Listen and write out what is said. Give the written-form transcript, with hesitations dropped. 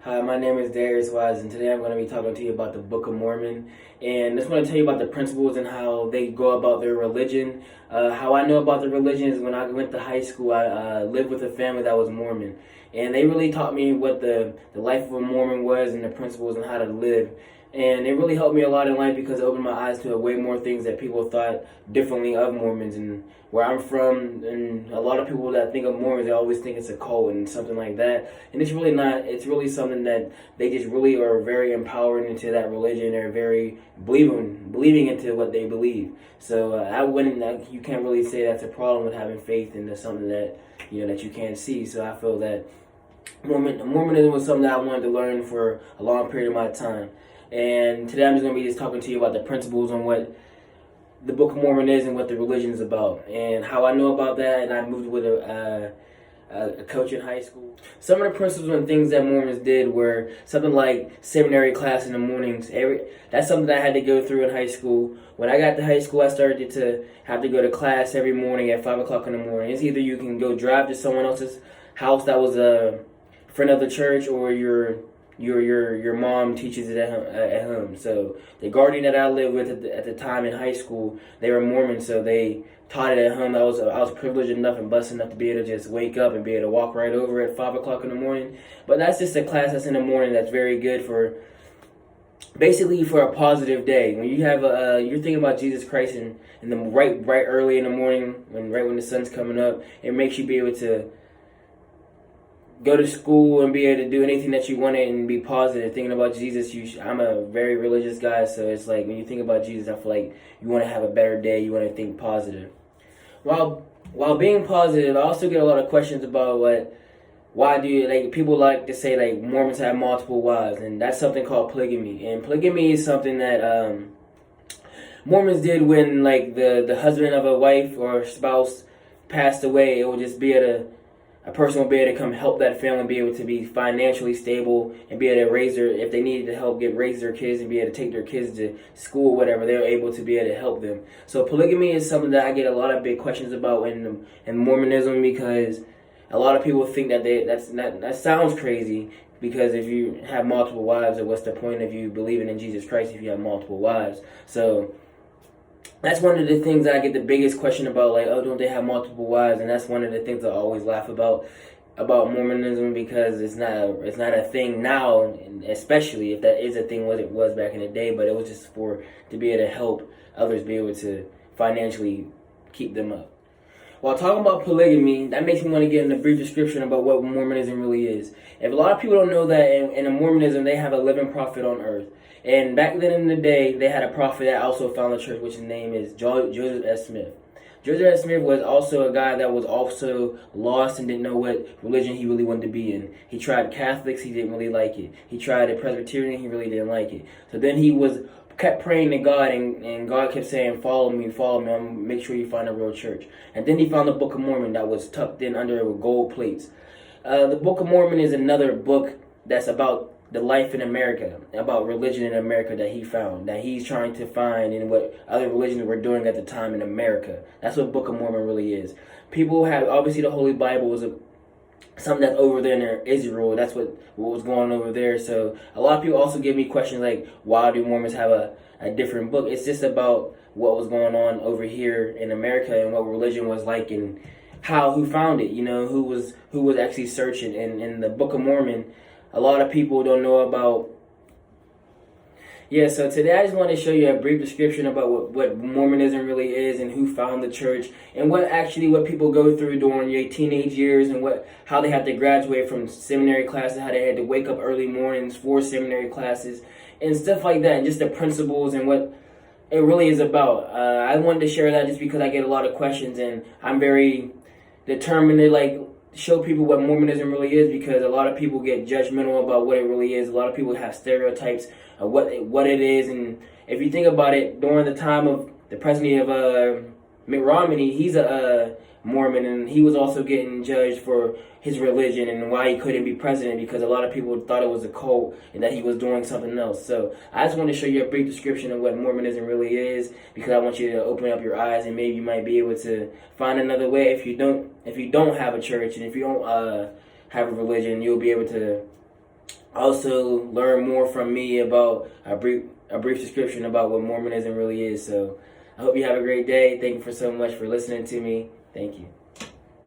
Hi, my name is Darius Wise, and today I'm going to be talking to you about the Book of Mormon. And I just want to tell you about the principles and how they go about their religion. How I know about the religion is when I went to high school, I lived with a family that was Mormon. And they really taught me what the life of a Mormon was and the principles and how to live. And it really helped me a lot in life because it opened my eyes to way more things that people thought differently of Mormons. And where I'm from, and a lot of people that think of Mormons, they always think it's a cult and something like that. And it's really not. It's really something that they just really are very empowered into that religion. They're very believing into what they believe. So I wouldn't. You can't really say that's a problem with having faith into something that that you can't see. So I feel that Mormonism was something that I wanted to learn for a long period of my time. And today I'm just going to be just talking to you about the principles on what the Book of Mormon is and what the religion is about, and how I know about that. And I moved with a coach in high school. Some of the principles and things that Mormons did were something like seminary class in the mornings. That's something that I had to go through in high school. When I got to high school, I started to have to go to class every morning at 5 o'clock in the morning. It's either you can go drive to someone else's house that was a friend of the church, or your mom teaches it at home. So the guardian that I lived with at the time in high school, they were Mormon, so they taught it at home. I was privileged enough and blessed enough to be able to just wake up and be able to walk right over at 5 o'clock in the morning. But that's just a class that's in the morning that's very good for basically for a positive day. When you have you're thinking about Jesus Christ in the right early in the morning, when the sun's coming up, it makes you be able to go to school and be able to do anything that you wanted and be positive. Thinking about Jesus, I'm a very religious guy, so it's like when you think about Jesus, I feel like you want to have a better day. You want to think positive. While being positive, I also get a lot of questions about why do people like to say like Mormons have multiple wives, and that's something called polygamy. And polygamy is something that Mormons did when like the husband of a wife or spouse passed away. It would just be a person will be able to come help that family be able to be financially stable and be able to raise if they needed to help raise their kids and be able to take their kids to school, whatever, they're able to be able to help them. So polygamy is something that I get a lot of big questions about in Mormonism, because a lot of people think that that sounds crazy, because if you have multiple wives, what's the point of you believing in Jesus Christ if you have multiple wives? So that's one of the things that I get the biggest question about, like, oh, don't they have multiple wives? And that's one of the things I always laugh about Mormonism, because it's not a thing now, especially if that is a thing what it was back in the day. But it was just to be able to help others be able to financially keep them up. While talking about polygamy, that makes me want to get in a brief description about what Mormonism really is. If a lot of people don't know that in Mormonism, they have a living prophet on earth. And back then in the day, they had a prophet that also founded the church, which his name is Joseph S. Smith. Joseph S. Smith was also a guy that was also lost and didn't know what religion he really wanted to be in. He tried Catholics, he didn't really like it. He tried a Presbyterian, he really didn't like it. So then he kept praying to God, and God kept saying, follow me, make sure you find a real church. And then he found the Book of Mormon that was tucked in under with gold plates. The Book of Mormon is another book that's about the life in America, about religion in America that he found, that he's trying to find in what other religions were doing at the time in America. That's what Book of Mormon really is. People have, obviously the Holy Bible was something that's over there in Israel. That's what was going on over there. So a lot of people also give me questions like, why do Mormons have a different book? It's just about what was going on over here in America and what religion was like, and who found it, who was actually searching. And in the Book of Mormon, a lot of people don't know about. Yeah, so today I just want to show you a brief description about what Mormonism really is and who found the church, and what people go through during your teenage years, and how they have to graduate from seminary classes, how they had to wake up early mornings for seminary classes and stuff like that, and just the principles and what it really is about. I wanted to share that just because I get a lot of questions, and I'm very determined to show people what Mormonism really is, because a lot of people get judgmental about what it really is. A lot of people have stereotypes of what it is. And if you think about it, during the time of the presidency of Mitt Romney, he's a Mormon, and he was also getting judged for his religion and why he couldn't be president, because a lot of people thought it was a cult and that he was doing something else. So I just want to show you a brief description of what Mormonism really is, because I want you to open up your eyes, and maybe you might be able to find another way. If you don't have a church, and if you don't have a religion, you'll be able to also learn more from me about a brief description about what Mormonism really is. So I hope you have a great day. Thank you so much for listening to me. Thank you.